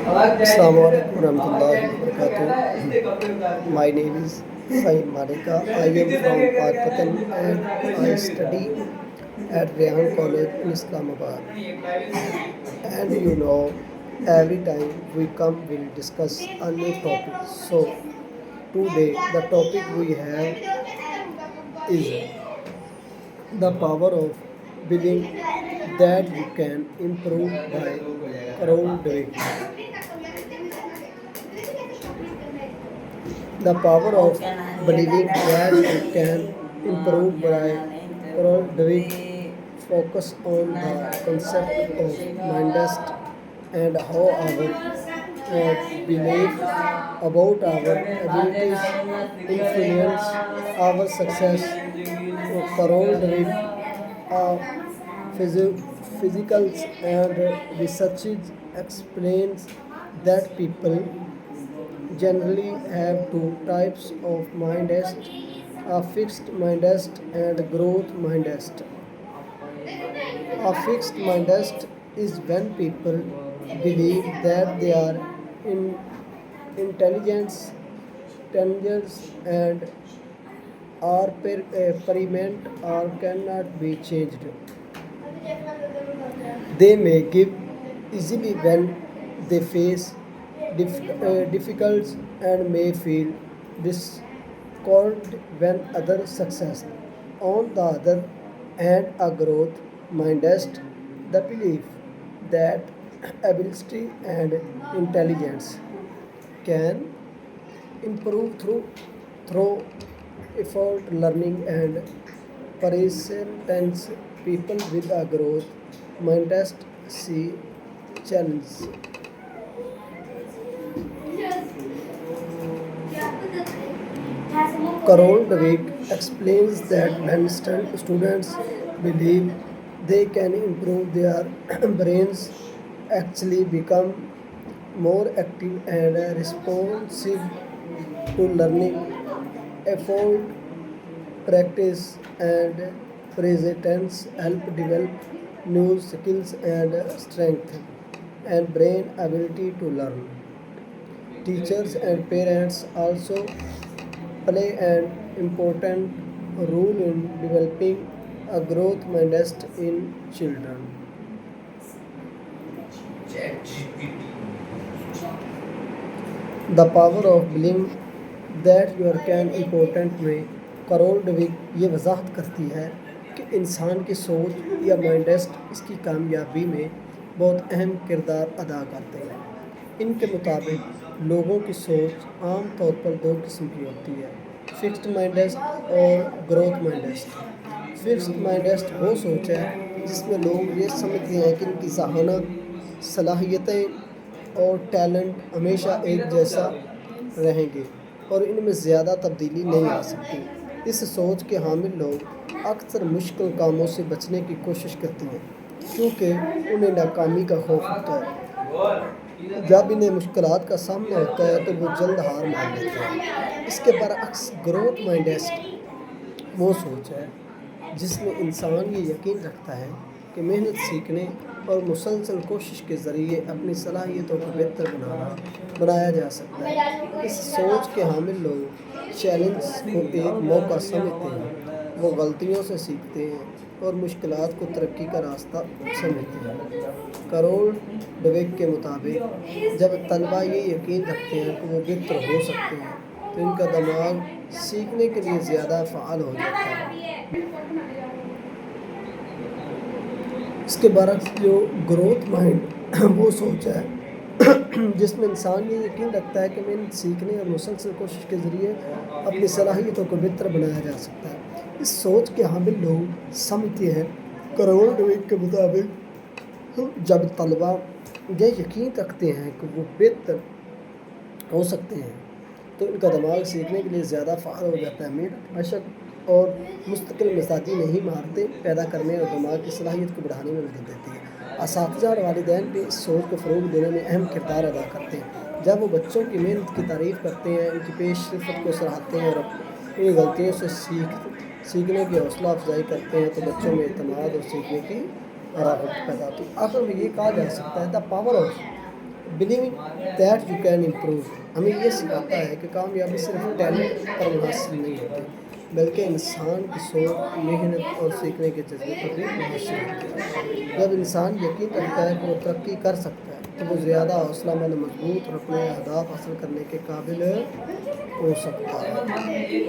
Assalamu alaikum warahmatullahi wabarakatuh. My name is Fahim Malika. I am from Pakistan and I study at Rehan College in Islamabad. And every time we come, we'll discuss a new topic. So today, the topic we have is the power of believing that you can improve by Carol Dweck. The power of believing that you can improve by Carol Dweck focus on the concept of mindset and how our belief about our abilities influence our success. Carol Dweck, physicals and researches explains that people generally have two types of mindset, a fixed mindset and growth mindset. A fixed mindset is when people believe that they are in intelligence, intelligence and are permanent or cannot be changed. They may give easily when they face difficulties and may feel discord when others success. On the other hand, a growth mindset, the belief that ability and intelligence can improve through effort, learning, and persistence. People with a growth mindset see challenge. Carol Dweck explains that when students believe they can improve their brains, actually become more active and responsive to learning, effort, practice, and persistence help develop new skills and strength and brain ability to learn. Teachers and parents also play an important role in developing a growth mindset in children. The power of believing that you can important में करोल डविक ये वजाहत करती है कि इंसान की सोच या mindset इसकी कामयाबी में बहुत अहम किरदार अदा करते हैं. इनके मुताबिक लोगों की सोच आम तौर पर दो किस्म की होती है, फिक्स्ड माइंडसेट और ग्रोथ माइंडसेट. फिक्स्ड माइंडसेट वो सोच है जिसमें लोग ये समझते हैं कि इनकी ज़हानत, सलाहियतें और टैलेंट हमेशा एक जैसा रहेंगे और इनमें ज़्यादा तब्दीली नहीं आ सकती. इस सोच के हामिल लोग अक्सर मुश्किल कामों से बचने की कोशिश करते हैं क्योंकि उन्हें नाकामी का खौफ होता है. जब इन्हें मुश्किलात का सामना होता है तो वो जल्द हार मान लेते हैं. इसके बरअक्स ग्रोथ माइंडसेट वो सोच है जिसमें इंसान ये यकीन रखता है कि मेहनत सीखने और मुसलसल कोशिश के ज़रिए अपनी सलाहियतों को बेहतर बनाया जा सकता है. इस सोच के हामिल लोग चैलेंज को एक मौका समझते हैं, वो गलतियों से सीखते हैं और मुश्किलात को तरक्की का रास्ता समझते हैं. करोल डवेक के मुताबिक जब तलबा ये यकीन रखते हैं कि वो बेहतर हो सकते हैं तो इनका दिमाग सीखने के लिए ज़्यादा फ़ाल हो जाता है. इसके बरक्स जो ग्रोथ माइंड वो सोच है जिसमें इंसान ये यकीन रखता है कि मेहनत सीखने और मुसलसल कोशिश के ज़रिए अपनी सलाहियतों को बेहतर बनाया जा सकता है. इस सोच के हामिल लोग समझते हैं करोल डवेक के मुताबिक जब तलबा ये यकीन रखते हैं कि वो बेहतर हो सकते हैं तो इनका दिमाग सीखने के लिए ज़्यादा फ़ाल हो जाता है. मेहनत, मशक और मुस्तकिल मिजाजी नहीं मारते पैदा करने और दिमाग की सलाहियत को बढ़ाने में मदद देती है. असातिज़ा और वालिदैन भी इस सोच को फ़रोग़ देने में अहम किरदार अदा करते हैं. जब वो बच्चों की मेहनत की तारीफ़ करते हैं, उनकी पेशरफ़्त को सराहते हैं और अपनी गलतियों से सीखने की हौसला अफजाई करते हैं तो बच्चों में एतमाद और सीखने की रग़बत पैदा होती है. आखिर में ये कहा जा सकता है the power of believing that you can improve ہمیں یہ سکھاتا ہے کہ کامیابی صرف ٹیلنٹ پر منحصر نہیں ہوتی بلکہ انسان کی سوچ محنت اور سیکھنے کے جذبے پر بھی منحصر ہوتی ہے۔ جب انسان یقین رکھتا ہے کہ وہ ترقی کر سکتا ہے تو وہ زیادہ حوصلہ مند مضبوط اور اپنے اہداف حاصل کرنے کے قابل ہو سکتا ہے۔